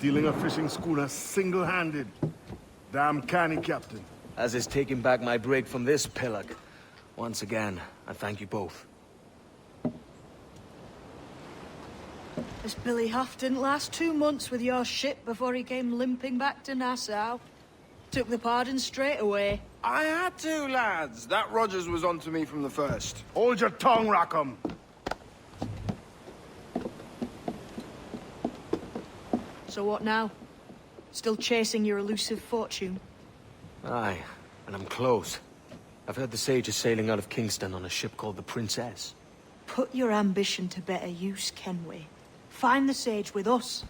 Stealing a fishing schooner single-handed. Damn canny, Captain. As is taking back my break from this pillock. Once again, I thank you both. This Billy Huff didn't last 2 months with your ship before he came limping back to Nassau. Took the pardon straight away. I had to, lads. That Rogers was onto me from the first. Hold your tongue, Rackham. So what now? Still chasing your elusive fortune? Aye, and I'm close. I've heard the Sage is sailing out of Kingston on a ship called the Princess. Put your ambition to better use, Kenway. Find the Sage with us.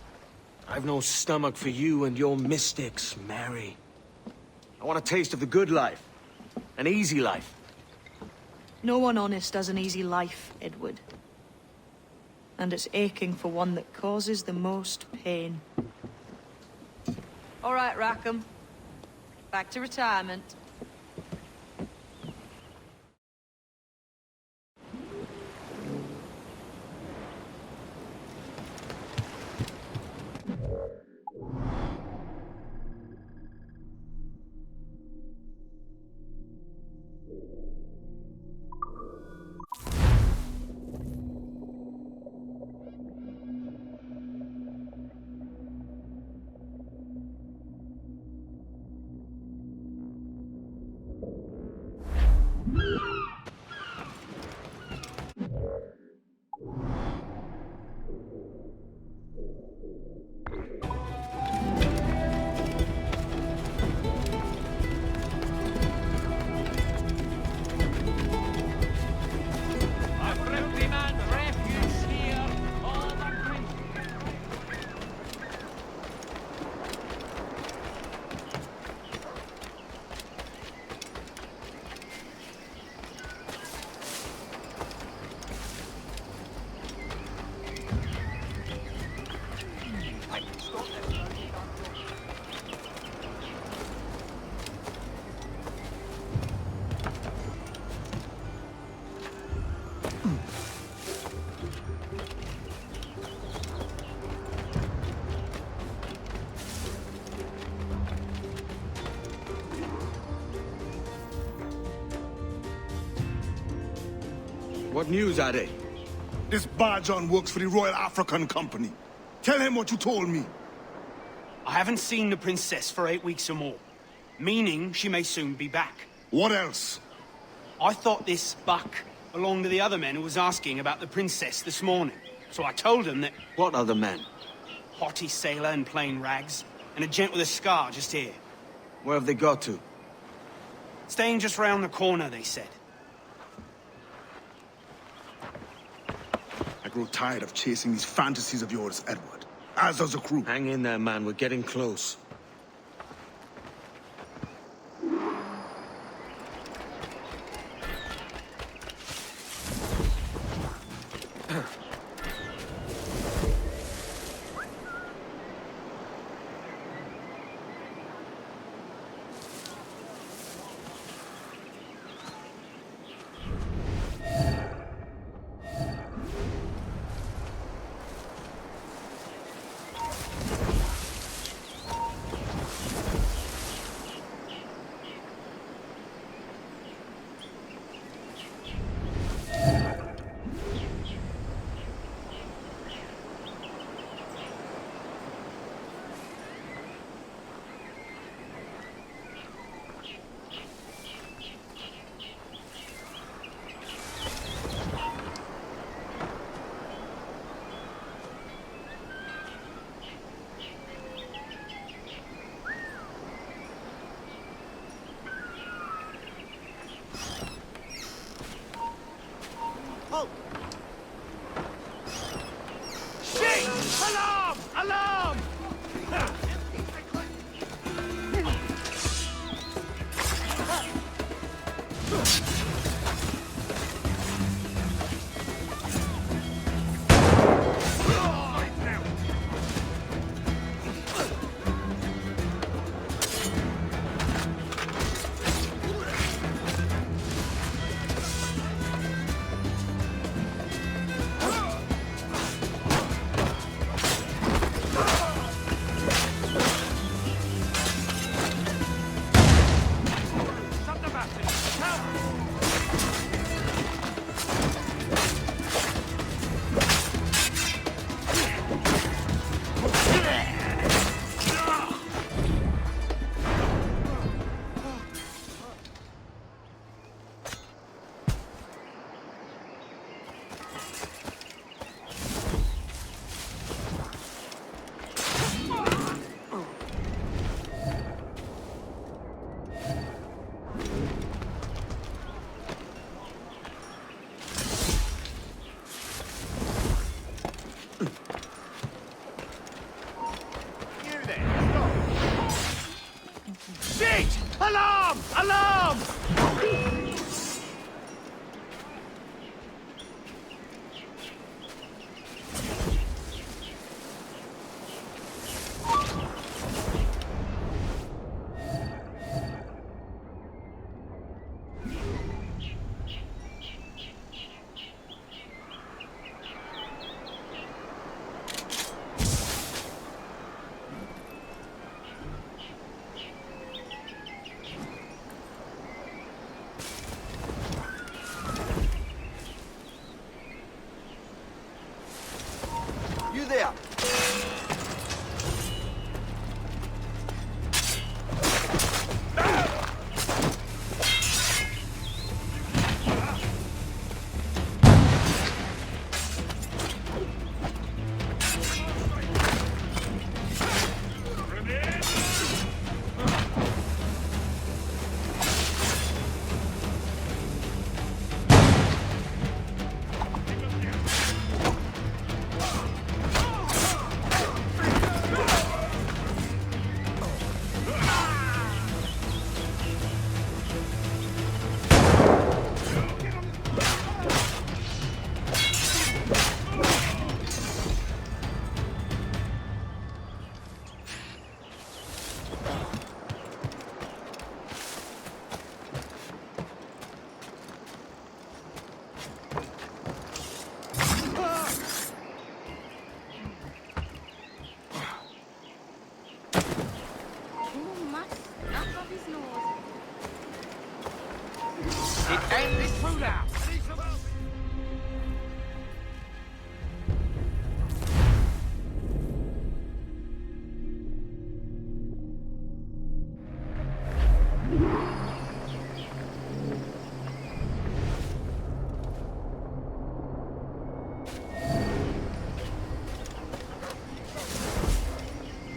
I've no stomach for you and your mystics, Mary. I want a taste of the good life. An easy life. No one honest has an easy life, Edward. And it's aching for one that causes the most pain. All right, Rackham. Back to retirement. What news, Ade? This Barjon works for the Royal African Company. Tell him what you told me. I haven't seen the princess for 8 weeks or more, meaning she may soon be back. What else? I thought this buck belonged to the other men who was asking about the princess this morning. So I told him that... What other men? Haughty sailor in plain rags, and a gent with a scar just here. Where have they got to? Staying just round the corner, they said. I grow tired of chasing these fantasies of yours, Edward. As does the crew. Hang in there, man. We're getting close. Alarm! Alarm! You there! It ain't true now!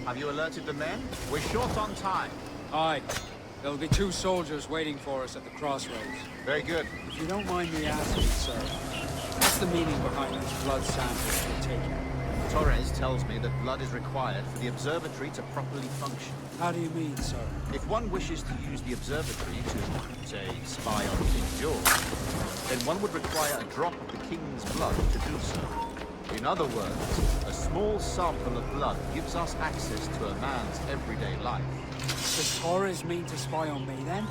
Have you alerted the men? We're short on time. Aye. There'll be 2 soldiers waiting for us at the crossroads. Very good. If you don't mind me asking, sir, what's the meaning behind these blood samples we're taking? Torres tells me that blood is required for the observatory to properly function. How do you mean, sir? If one wishes to use the observatory to, say, spy on King George, then one would require a drop of the king's blood to do so. In other words, a small sample of blood gives us access to a man's everyday life. Does Torres mean to spy on me, then?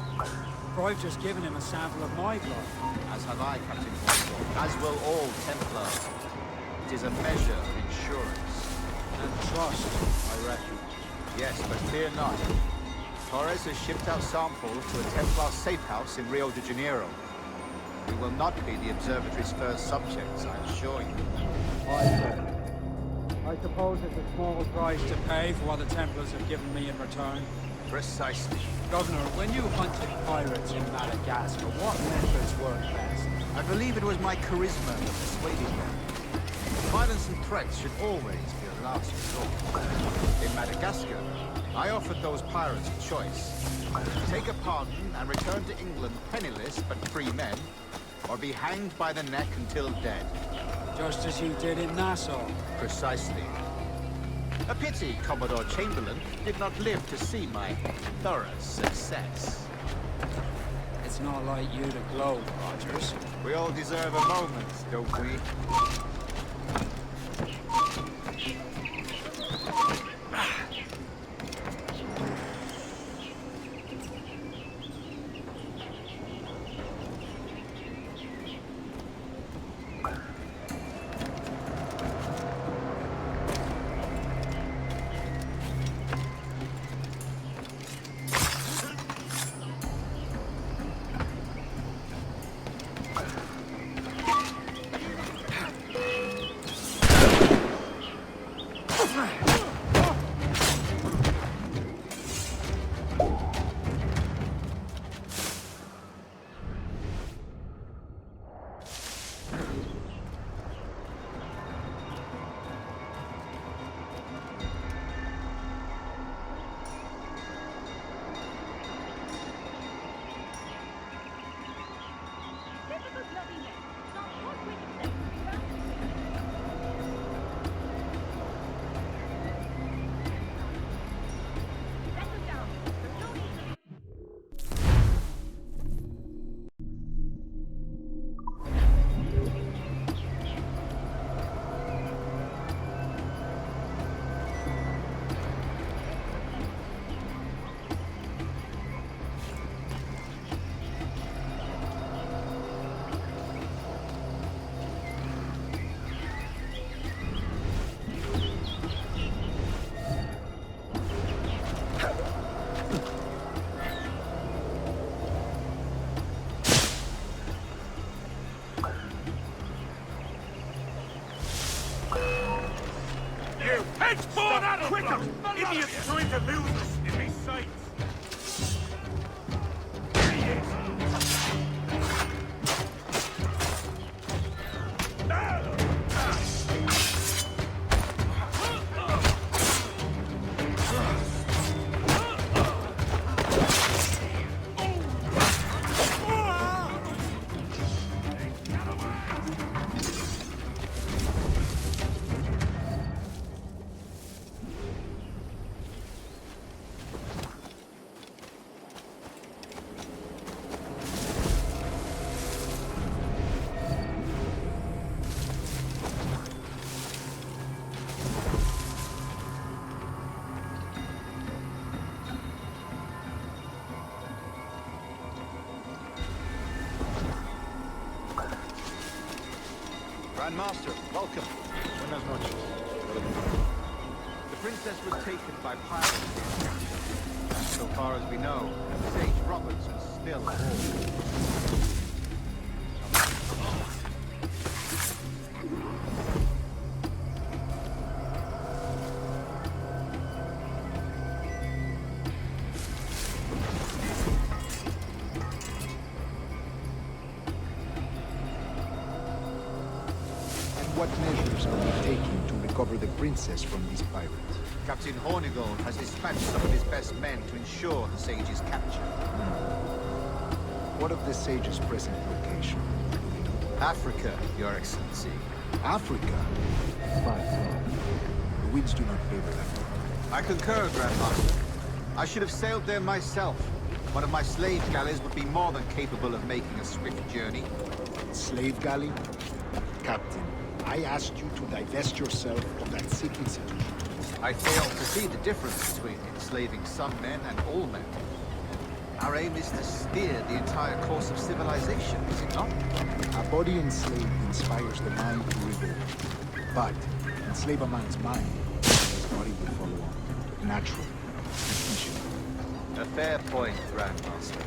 For I've just given him a sample of my blood. As have I, Captain Hornigold, as will all Templars. It is a measure of insurance. And trust, I reckon. Yes, but fear not. Torres has shipped out samples to a Templar safe house in Rio de Janeiro. We will not be the observatory's first subjects, I assure you. I suppose it's a small price to pay for what the Templars have given me in return. Precisely. Governor, when you hunted pirates in Madagascar, what methods worked best? I believe it was my charisma that persuaded them. Violence and threats should always be a last resort. In Madagascar, I offered those pirates a choice. Take a pardon and return to England penniless but free men, or be hanged by the neck until dead. Just as you did in Nassau. Precisely. A pity Commodore Chamberlain did not live to see my thorough success. It's not like you to gloat, Rogers. We all deserve a moment, don't we? Grandmaster, welcome. Buenas noches. The princess was taken by pirates. And so far as we know, Sage Roberts is still aboard. What measures are you taking to recover the princess from these pirates? Captain Hornigold has dispatched some of his best men to ensure the Sage's capture. What of the Sage's present location? Africa, Your Excellency. Africa? Far from. The winds do not favor that. I concur, Grandmaster. I should have sailed there myself. One of my slave galleys would be more than capable of making a swift journey. Slave galley? Captain, I asked you to divest yourself of that sick institution. I fail to see the difference between enslaving some men and all men. Our aim is to steer the entire course of civilization, is it not? A body enslaved inspires the mind to revolt. But enslave a man's mind, his body will follow on. Natural. Efficient. A fair point, Grandmaster.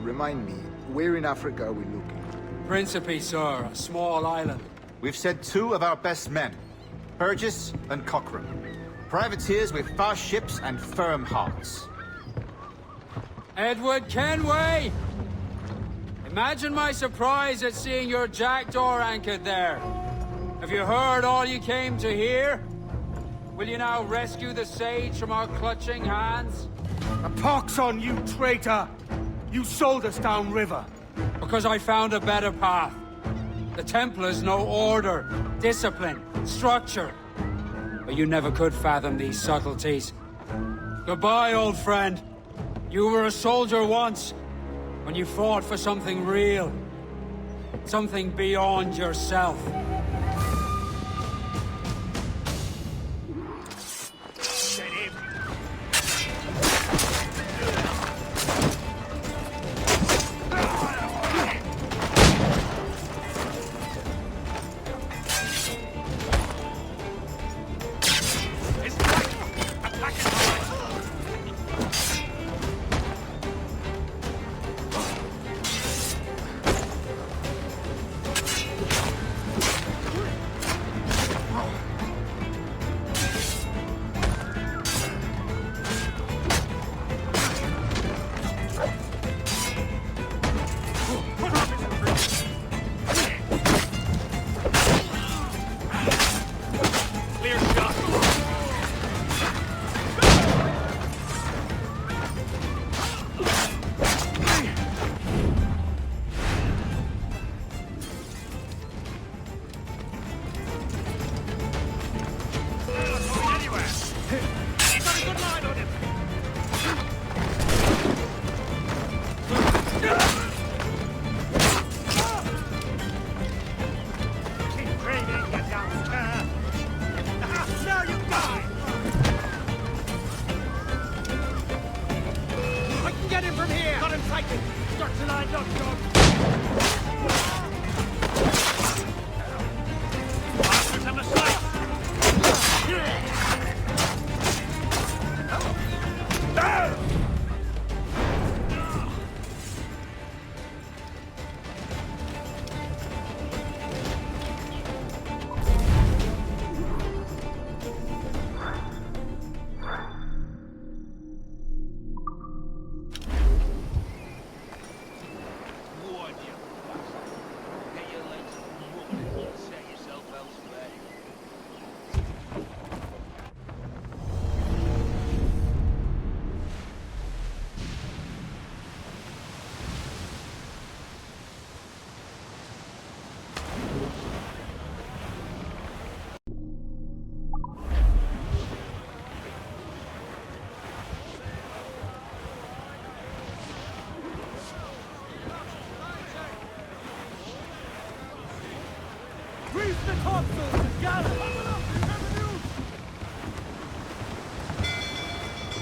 Remind me, where in Africa are we looking? Principe, sir, a small island. We've sent 2 of our best men, Burgess and Cochrane. Privateers with fast ships and firm hearts. Edward Kenway! Imagine my surprise at seeing your jackdaw anchored there. Have you heard all you came to hear? Will you now rescue the Sage from our clutching hands? A pox on you, traitor! You sold us downriver. Because I found a better path. The Templars know order, discipline, structure. But you never could fathom these subtleties. Goodbye, old friend. You were a soldier once, when you fought for something real. Something beyond yourself. the topsails and gallants!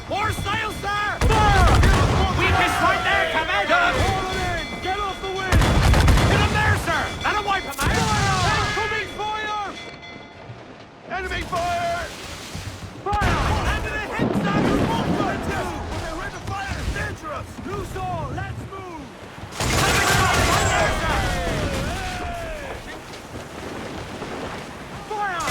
More sail, sir! Fire! Weakest right there, Commander! Haul it in! Get off the wind! Hit him there, sir! That'll wipe him out! Incoming fire! Enemy fire! Fire! Hand to the hip, sir! We're ready to fire! It's dangerous! Loose all! Let's move! Fire!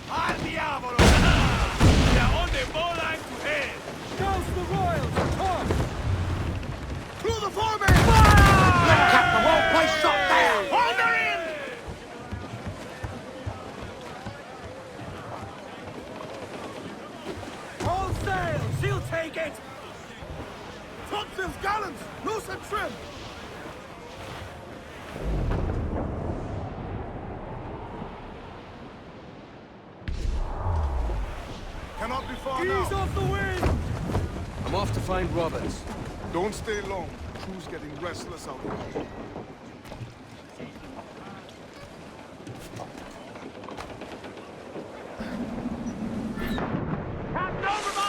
Al diavolo! Da onde volan to head? Douse the royals! Toss! Through the foreman! Captain, well placed shot there! Hold her in! All sail! She'll take it! Topsails, gallants! Loose and trim! Cannot be far Ease now. off the wind! I'm off to find Roberts. Don't stay long. Crew's getting restless out there. Captain overboard!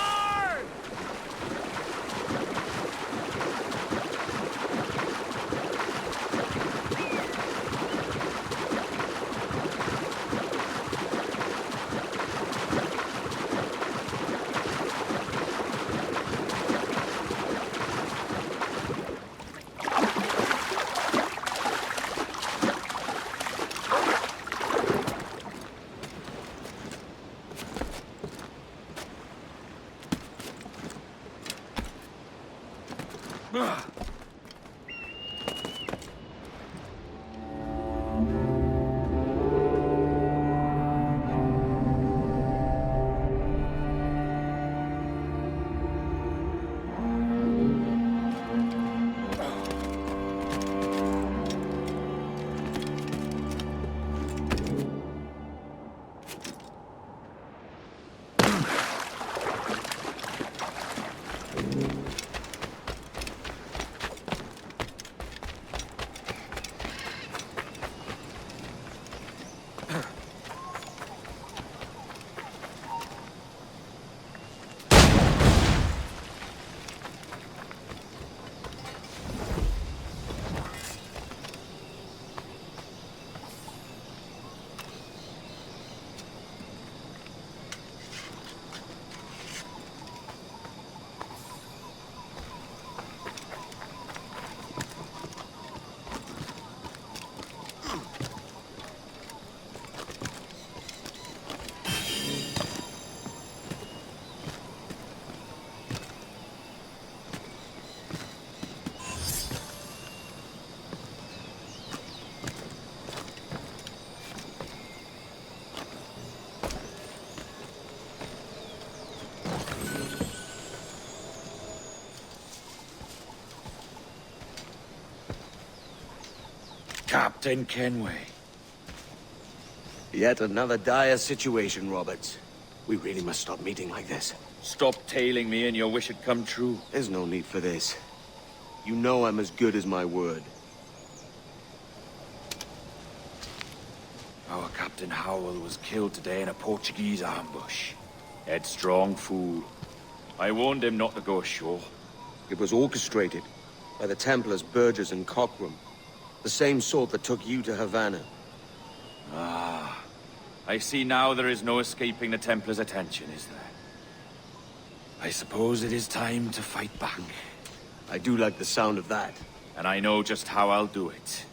Captain Kenway. Yet another dire situation, Roberts. We really must stop meeting like this. Stop tailing me and your wish had come true. There's no need for this. You know I'm as good as my word. Our Captain Howell was killed today in a Portuguese ambush. Headstrong fool. I warned him not to go ashore. It was orchestrated by the Templars Burgess and Cockrum. The same sort that took you to Havana. Ah. I see now there is no escaping the Templars' attention, is there? I suppose it is time to fight back. I do like the sound of that. And I know just how I'll do it.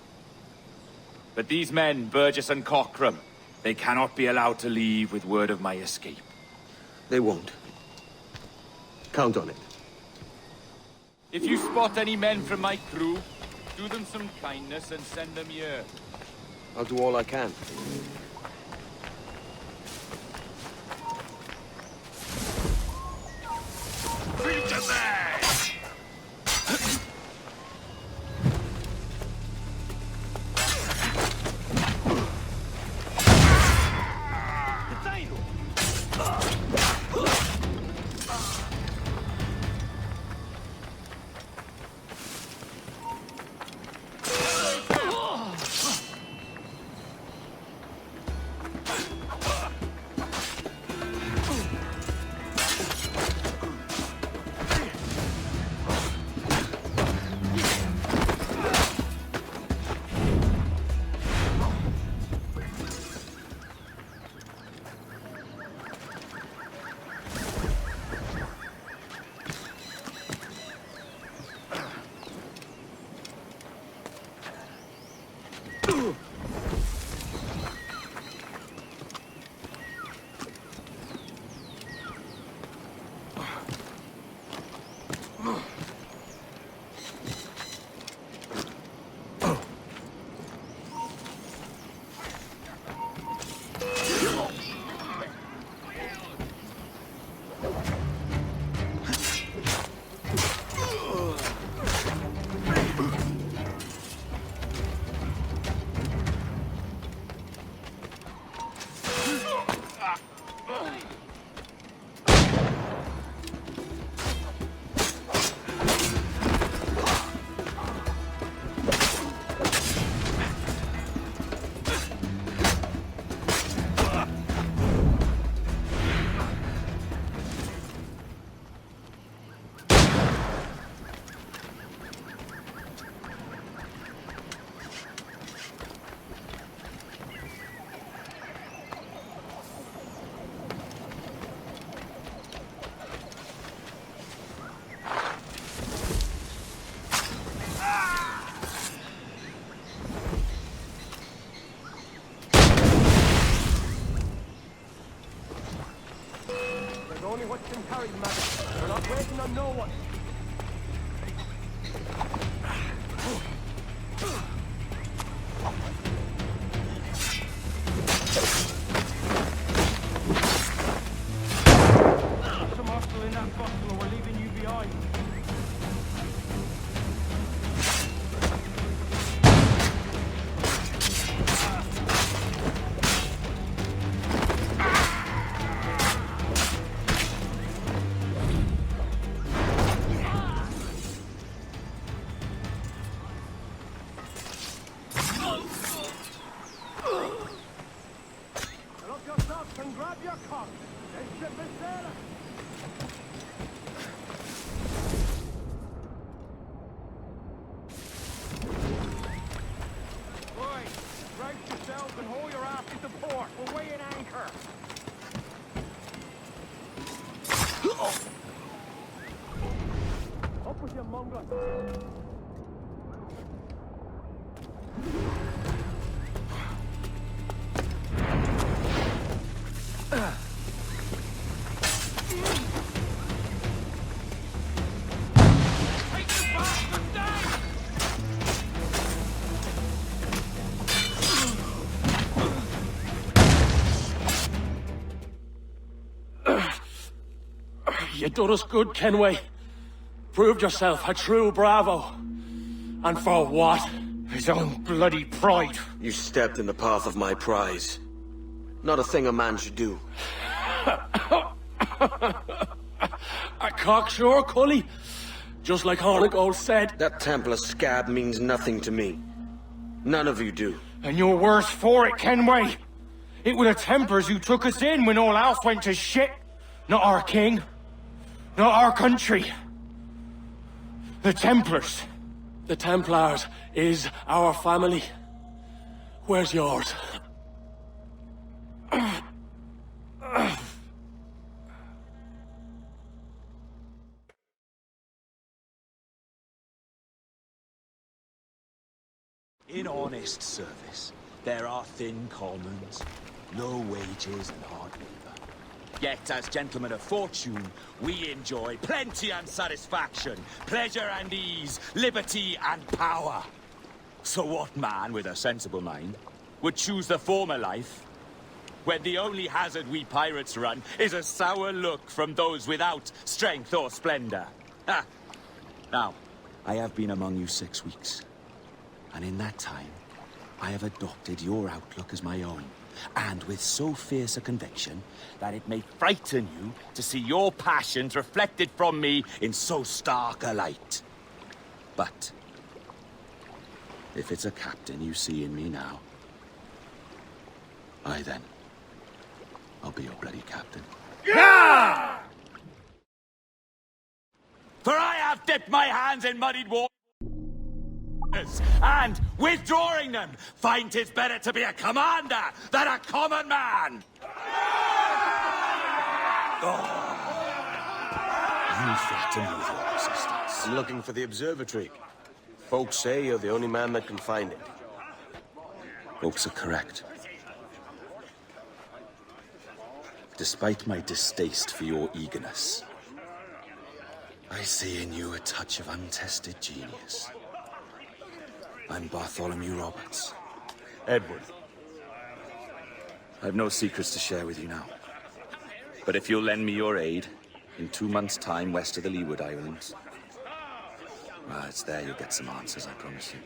But these men, Burgess and Cockrum, they cannot be allowed to leave with word of my escape. They won't. Count on it. If you spot any men from my crew, do them some kindness and send them here. I'll do all I can. Only what's been carried, madam. We're not waiting on no one. Some hostile in that bottle or we're leaving you behind. You done us good, Kenway. Proved yourself a true bravo. And for what? His own bloody pride. You stepped in the path of my prize. Not a thing a man should do. A cocksure, Cully. Just like Hornigold said. That Templar scab means nothing to me. None of you do. And you're worse for it, Kenway. It were the Templars who took us in when all else went to shit. Not our king. Not our country. The Templars. The Templars is our family. Where's yours? In honest service, there are thin commons, low wages and hard labor. Yet, as gentlemen of fortune, we enjoy plenty and satisfaction, pleasure and ease, liberty and power. So what man with a sensible mind would choose the former life, when the only hazard we pirates run is a sour look from those without strength or splendor? Ha! Now, I have been among you 6 weeks, and in that time, I have adopted your outlook as my own. And with so fierce a conviction that it may frighten you to see your passions reflected from me in so stark a light. But if it's a captain you see in me now, then, I'll be your bloody captain. Yeah! For I have dipped my hands in muddied water, and, withdrawing them, find 'tis better to be a commander than a common man! You threaten with your resistance. I'm looking for the observatory. Folks say you're the only man that can find it. Folks are correct. Despite my distaste for your eagerness, I see in you a touch of untested genius. I'm Bartholomew Roberts. Edward. I've no secrets to share with you now. But if you'll lend me your aid, in 2 months' time west of the Leeward Islands, well, it's there you'll get some answers, I promise you.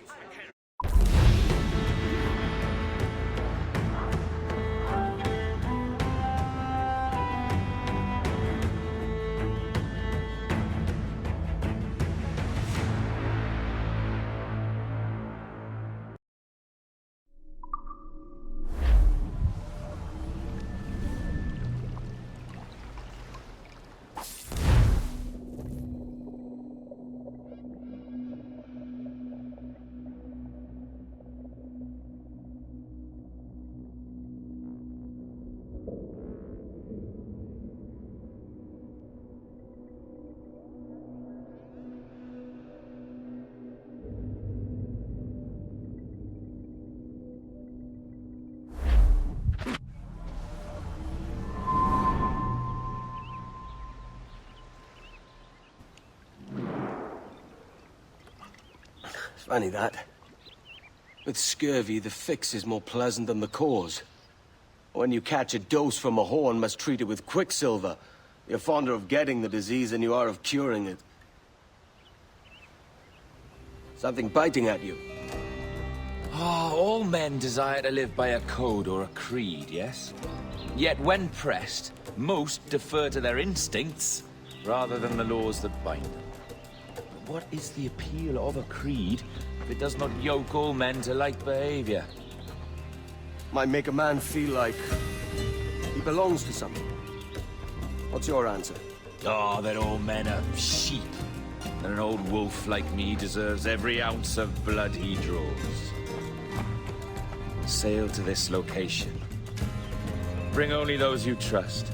Funny that. With scurvy, the fix is more pleasant than the cause. When you catch a dose from a horn, must treat it with quicksilver. You're fonder of getting the disease than you are of curing it. Something biting at you. Ah, all men desire to live by a code or a creed, yes? Yet when pressed, most defer to their instincts rather than the laws that bind them. But what is the appeal of a creed if it does not yoke all men to like behavior? Might make a man feel like he belongs to something. What's your answer? Oh, that all men are sheep. And an old wolf like me deserves every ounce of blood he draws. Sail to this location. Bring only those you trust.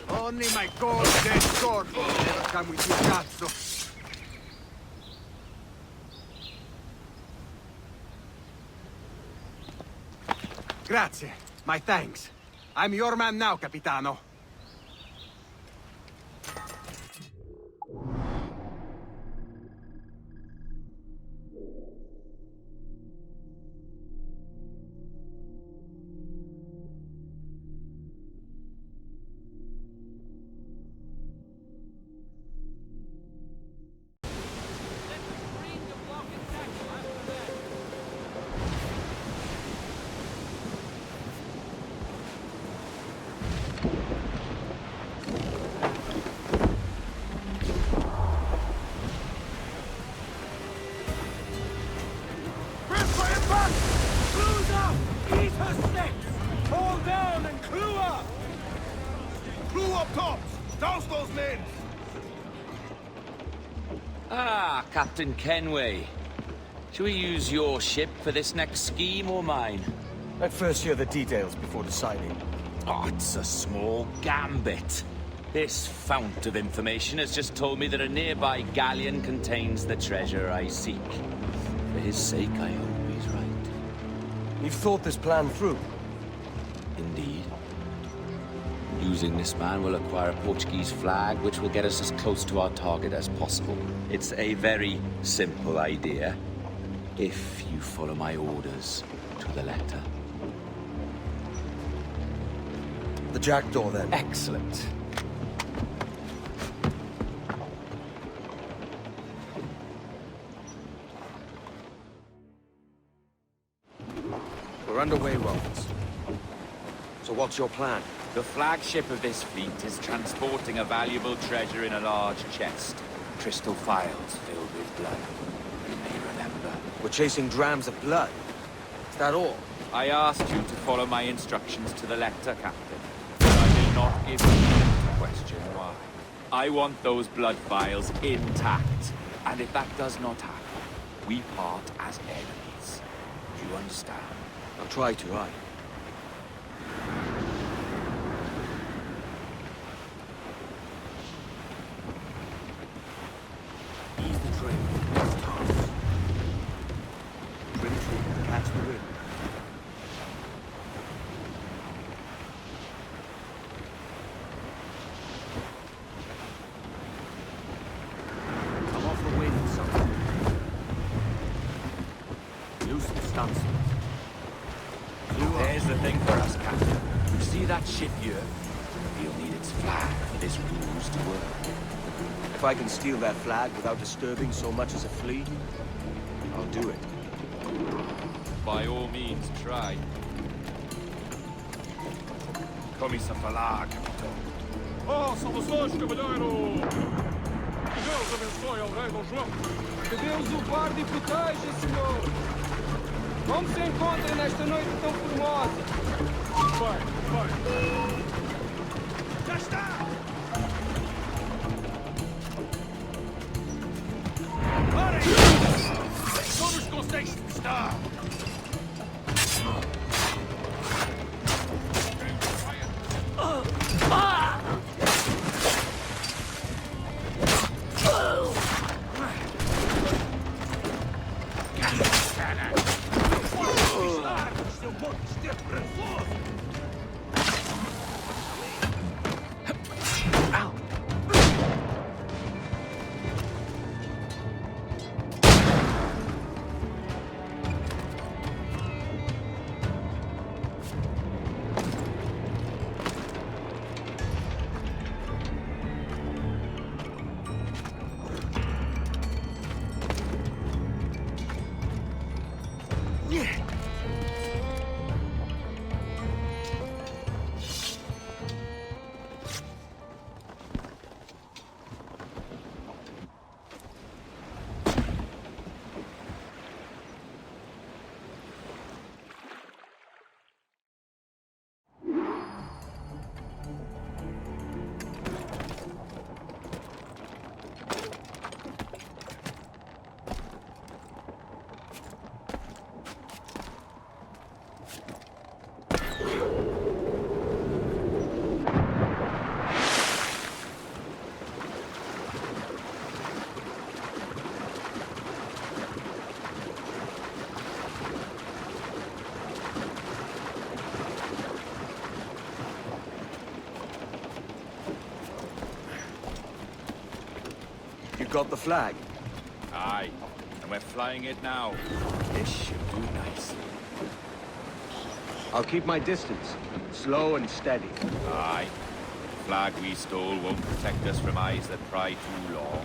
Only my cold dead sword will never come with you, cazzo. Grazie. My thanks. I'm your man now, Capitano. Ah, Captain Kenway. Shall we use your ship for this next scheme or mine? I'd first hear the details before deciding. Oh, it's a small gambit. This fount of information has just told me that a nearby galleon contains the treasure I seek. For his sake, I hope he's right. You've thought this plan through? Indeed. Using this man, we'll acquire a Portuguese flag, which will get us as close to our target as possible. It's a very simple idea, if you follow my orders to the letter. The jackdaw, then. Excellent. We're underway, Roberts. So what's your plan? The flagship of this fleet is transporting a valuable treasure in a large chest. Crystal files filled with blood. You may remember. We're chasing drams of blood. Is that all? I asked you to follow my instructions to the letter, Captain. But I will not give you to question why. I want those blood vials intact. And if that does not happen, we part as enemies. Do you understand? I'll try to, aye. Ease the train. Stars. Trim tree. Catch the wind. Come off the wind, son. Loosen stances. There's the thing for us, Captain. You see that ship here? We'll need its flag for this ruse to work. If I can steal that flag without disturbing so much as a flea, I'll do it. By all means, try. Come-se falar, Capitão. Oh, saudações, cavalheiro! Que Deus abençoe ao rei Dom João. Que Deus o guarde e proteja, senhor. Como se encontra nesta noite tão formosa? Bem, bem. Got the flag? Aye, and we're flying it now. This should do nicely. I'll keep my distance. Slow and steady. Aye. The flag we stole won't protect us from eyes that pry too long.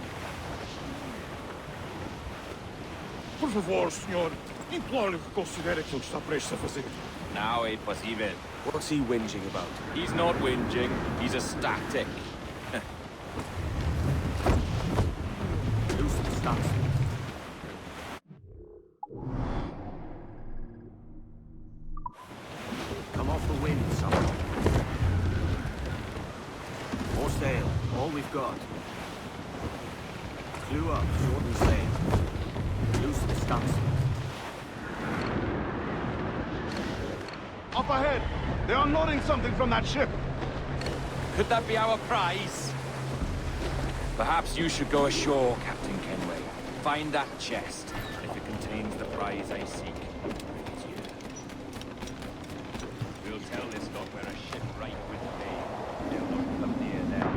Por favor, senhor. Imploro que considere aquilo que está prestes a fazer. Now ain't possible. What's he whinging about? He's not whinging, he's ecstatic. Come off the wind, someone. More sail, all we've got. Clew up, shorten sail. Loose the stunsail. Up ahead! They are unloading something from that ship! Could that be our prize? Perhaps you should go ashore, Captain Kenway. Find that chest. If it contains the prize I seek, bring it here. We'll tell this lot we're a ship right with Vane. They'll not come near them.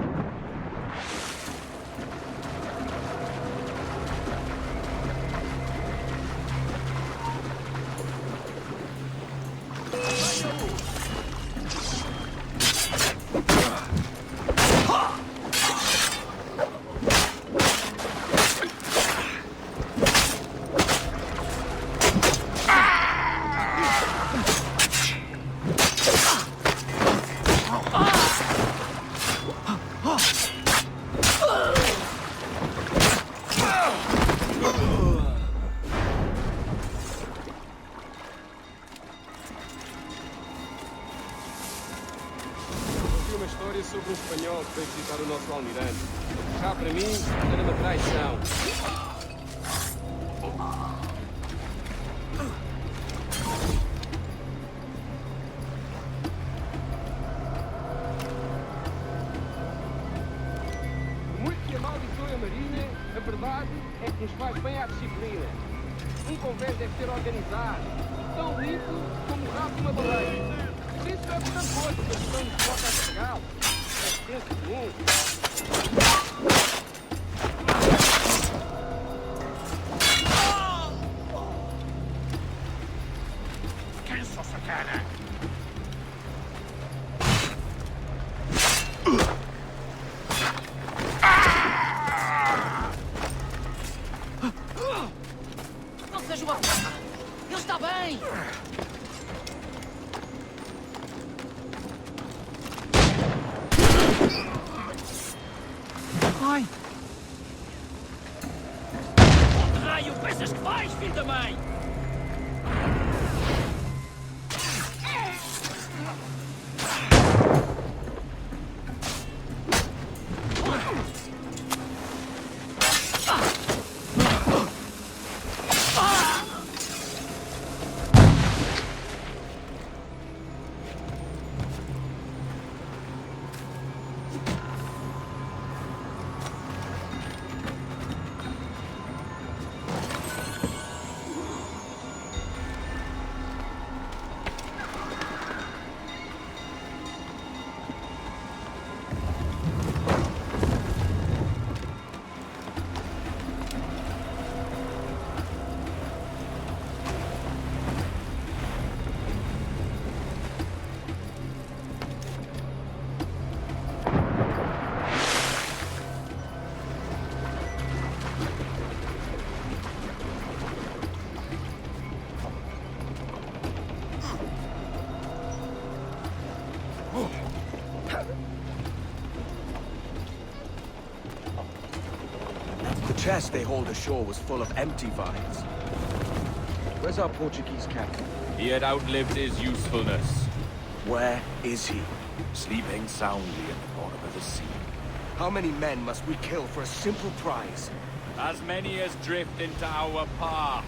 Sobre um espanhol que veio visitar o nosso almirante. Cá para mim, era uma traição. Muito que amaldiçoe a marinha, a verdade é que nos faz bem à disciplina. Convés deve ser organizado, tão limpo como o rabo de uma baleia. Por isso é muita coisa que a questão nos coloca a estragá-lo. Penso muito. Quem só sacana? Não seja uma porra! Ele está bem! Ai! Onde raio pensas que vais, filho da mãe? chest they hauled ashore was full of empty vials. Where's our Portuguese captain? He had outlived his usefulness. Where is he? Sleeping soundly in the bottom of the sea. How many men must we kill for a simple prize? As many as drift into our path.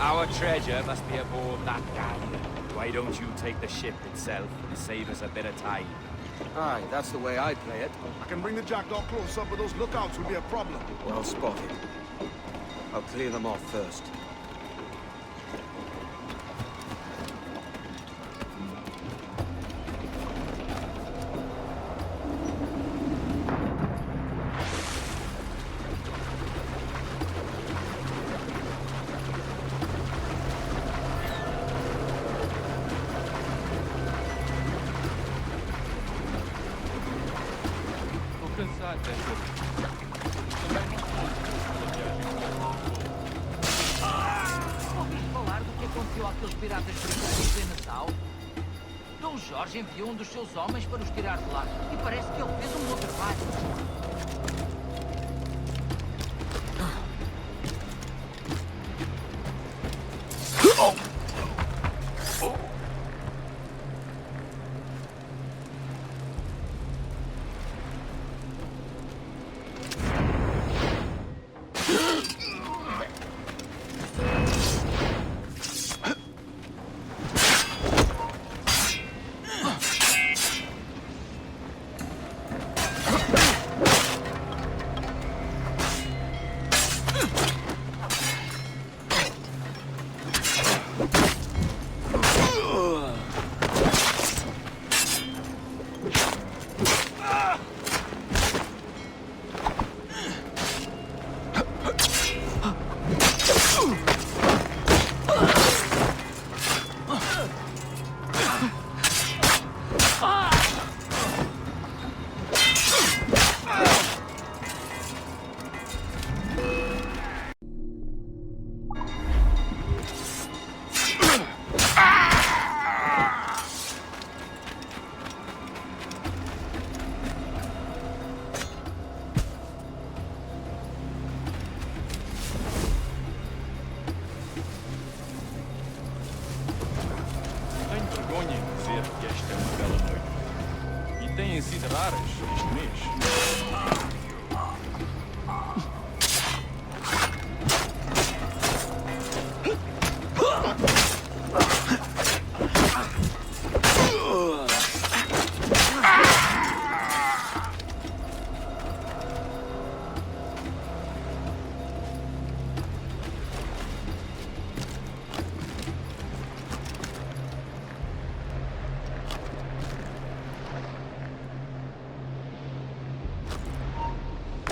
Our treasure must be aboard that galley. Why don't you take the ship itself and save us a bit of time? Aye, that's the way I play it. I can bring the jackdaw close up, but those lookouts will be a problem. Well spotted. I'll clear them off first. Ouviste falar do que aconteceu àqueles piratas britânicos em Nassau? Dom Jorge enviou um dos seus homens para os tirar de lá. E parece que ele fez um bom trabalho. Têm sido raras este mês.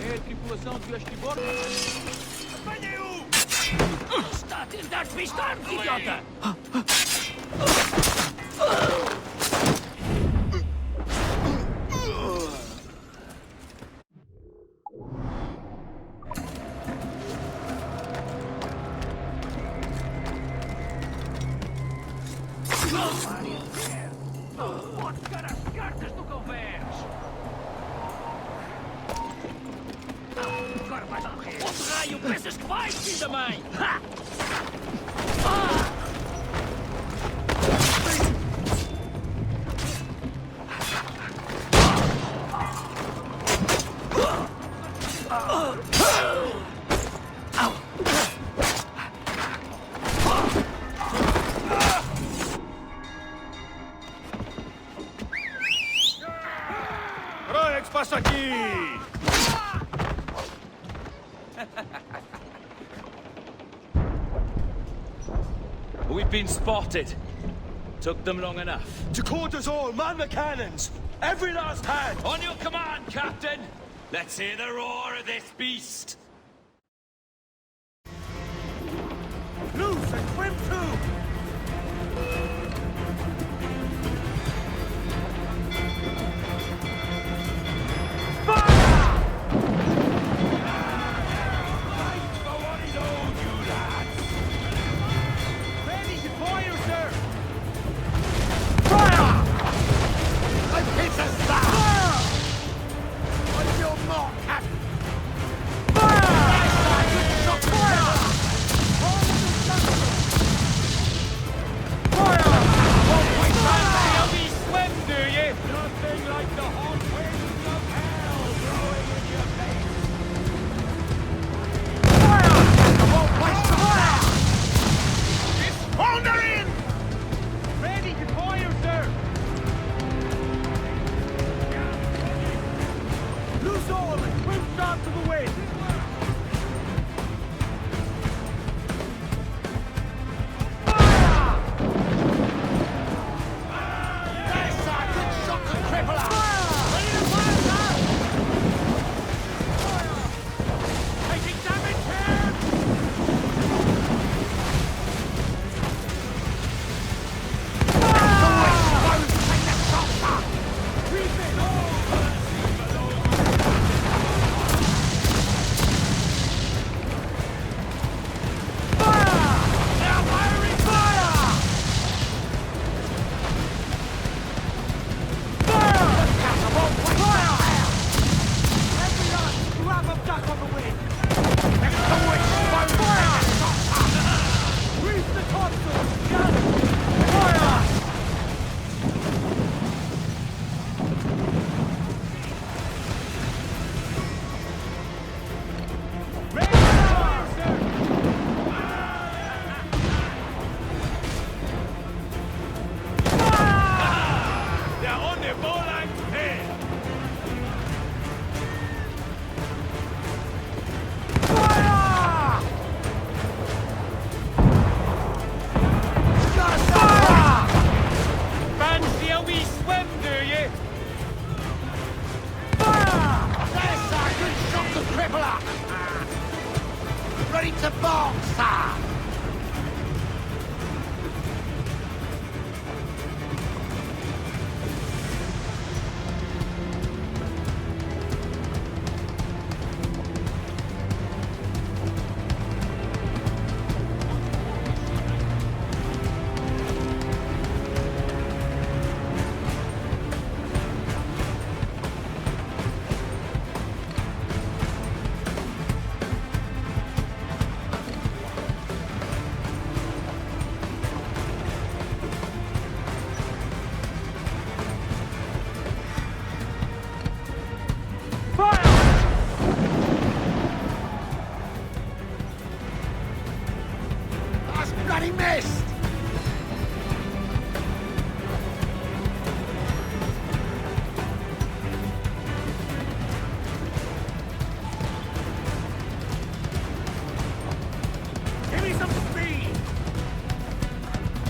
É a tripulação de Abstergo. Apanhem-o! Está a tentar despistar-me, idiota! Pode ficar as cartas do convés! Agora vais morrer! Onde raio pensas que vais, filho da mãe? Ha! Olha o que passa aqui! We've been spotted. Took them long enough. To quarters all, man the cannons! Every last hand! On your command, Captain! Let's hear the roar of this beast! Loose and swim to!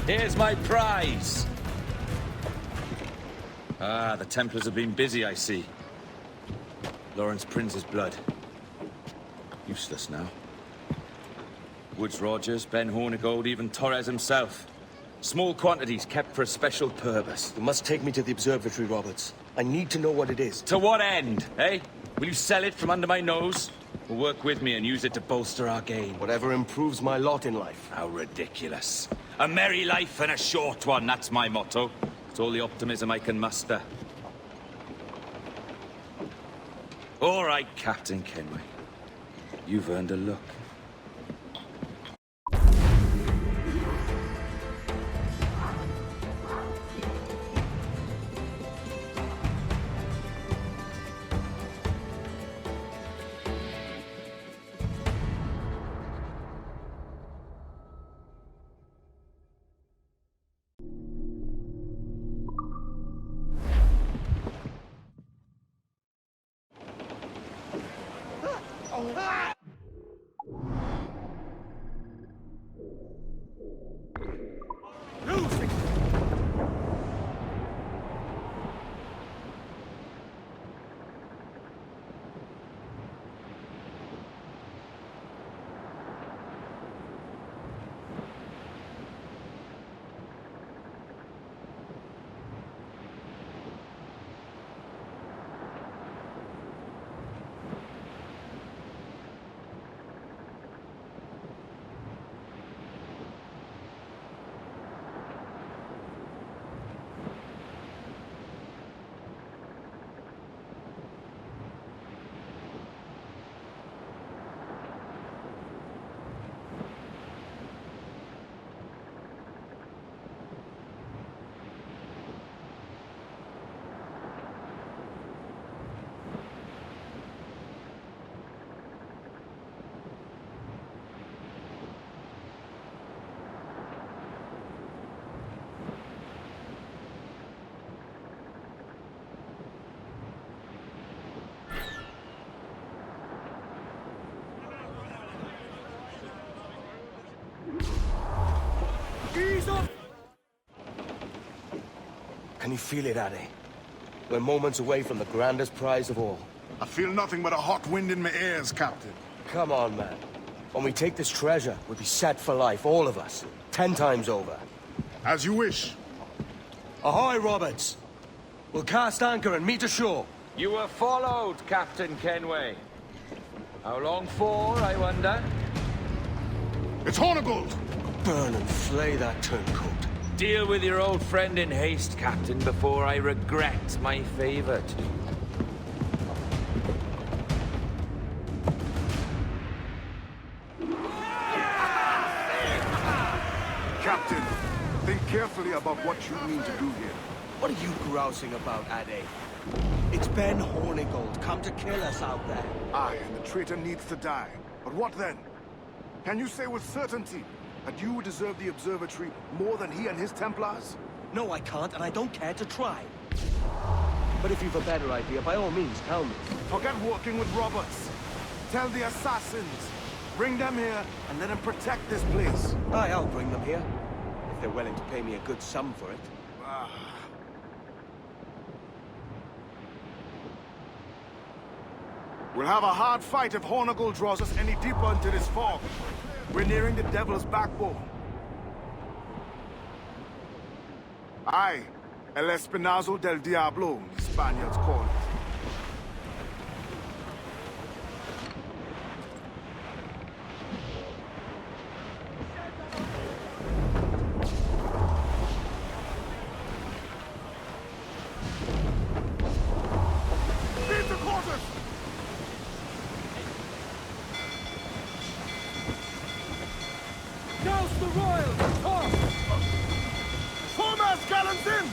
Here's my prize! Ah, the Templars have been busy, I see. Lawrence Prince's blood. Useless now. Woods Rogers, Ben Hornigold, even Torres himself. Small quantities kept for a special purpose. You must take me to the observatory, Roberts. I need to know what it is. To what end, eh? Will you sell it from under my nose? Or work with me and use it to bolster our gain? Whatever improves my lot in life. How ridiculous. A merry life and a short one, that's my motto. It's all the optimism I can muster. All right, Captain Kenway. You've earned a look. Can you feel it, Addy? We're moments away from the grandest prize of all. I feel nothing but a hot wind in my ears, Captain. Come on, man. When we take this treasure, we'll be set for life, all of us. 10 times over. As you wish. Ahoy, Roberts! We'll cast anchor and meet ashore. You were followed, Captain Kenway. How long for, I wonder? It's Hornigold! Burn and flay that turncoat. Deal with your old friend in haste, Captain, before I regret my favor to you. Captain, think carefully about what you mean to do here. What are you grousing about, Addy? It's Ben Hornigold, come to kill us out there. Aye, and the traitor needs to die. But what then? Can you say with certainty that you deserve the observatory more than he and his Templars? No, I can't, and I don't care to try. But if you've a better idea, by all means, tell me. Forget working with Roberts. Tell the assassins. Bring them here, and let them protect this place. Aye, I'll bring them here. If they're willing to pay me a good sum for it. We'll have a hard fight if Hornigold draws us any deeper into this fog. We're nearing the Devil's Backbone. Aye, El Espinazo del Diablo, the Spaniards call it. Beat the quarters! Douse the royal! Toss! Foremast gallants in!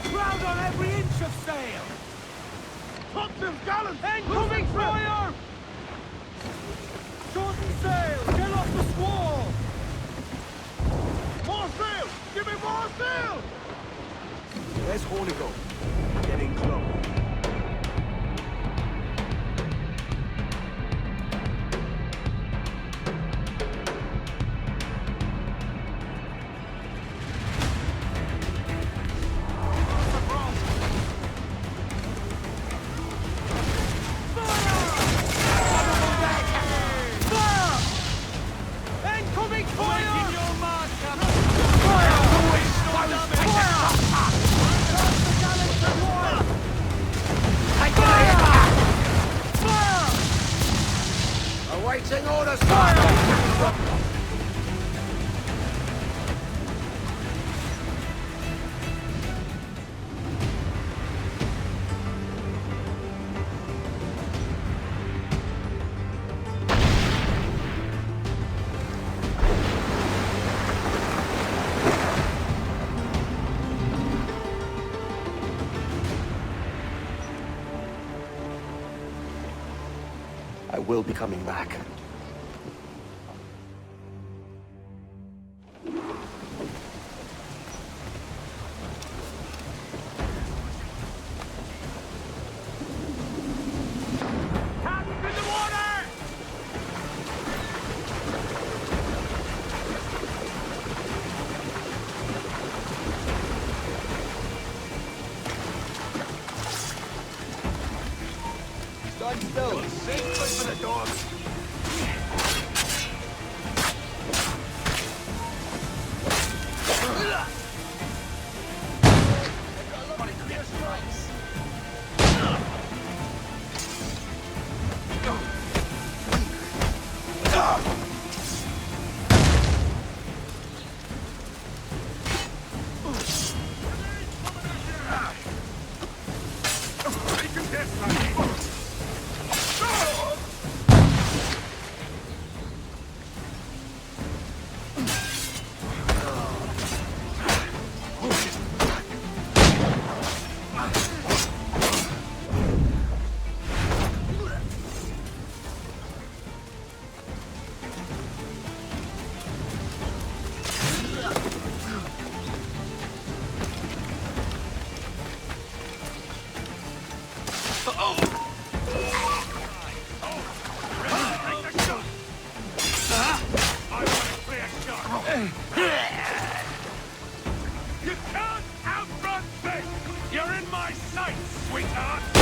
Crowd on every inch of sail! Topsails gallants! Incoming fire! Shorten sail! Get off the squall! More sail! Give me more sail! There's Hornigold. Getting close. Incoming fire! Awaiting orders! I will be coming back. Stand still. Safe for the dogs. Oh! night, sweetheart!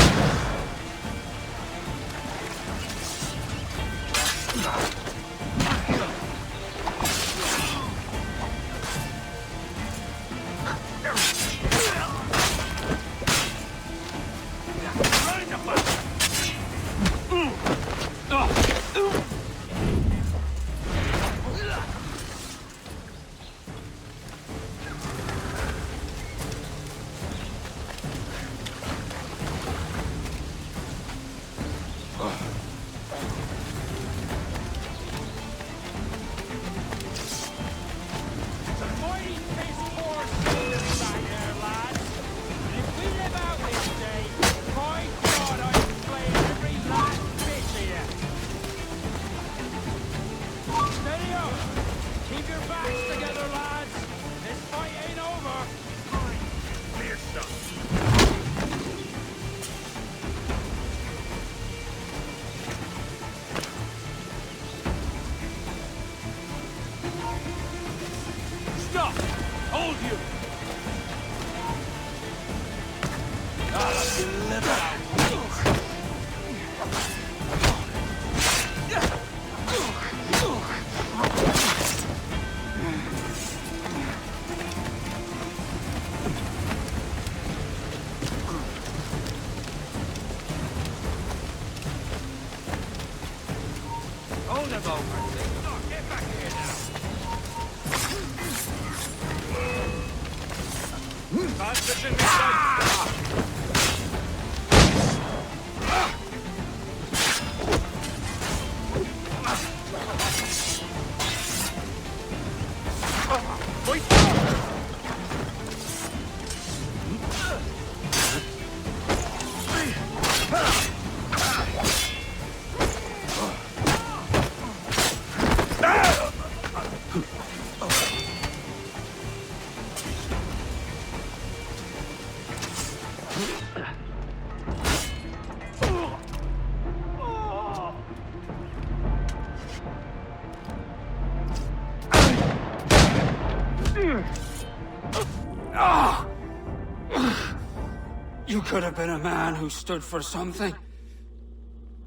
You could have been a man who stood for something.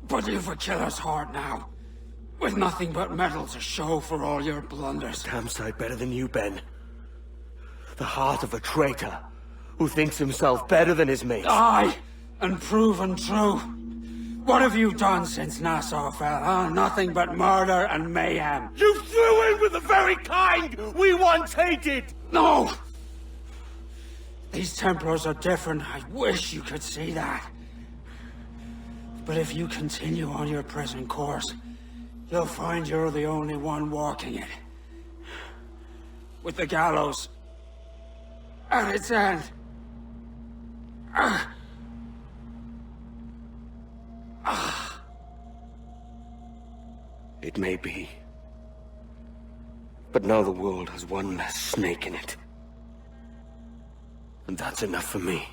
But you've a killer's heart now. With nothing but metal to show for all your blunders. Damn sight better than you, Ben. The heart of a traitor who thinks himself better than his mates. Aye, and proven true. What have you done since Nassau fell, huh? Nothing but murder and mayhem. You threw in with the very kind we once hated! No! These Templars are different. I wish you could see that. But if you continue on your present course, you'll find you're the only one walking it. With the gallows at its end. It may be. But now the world has one less snake in it. And that's enough for me.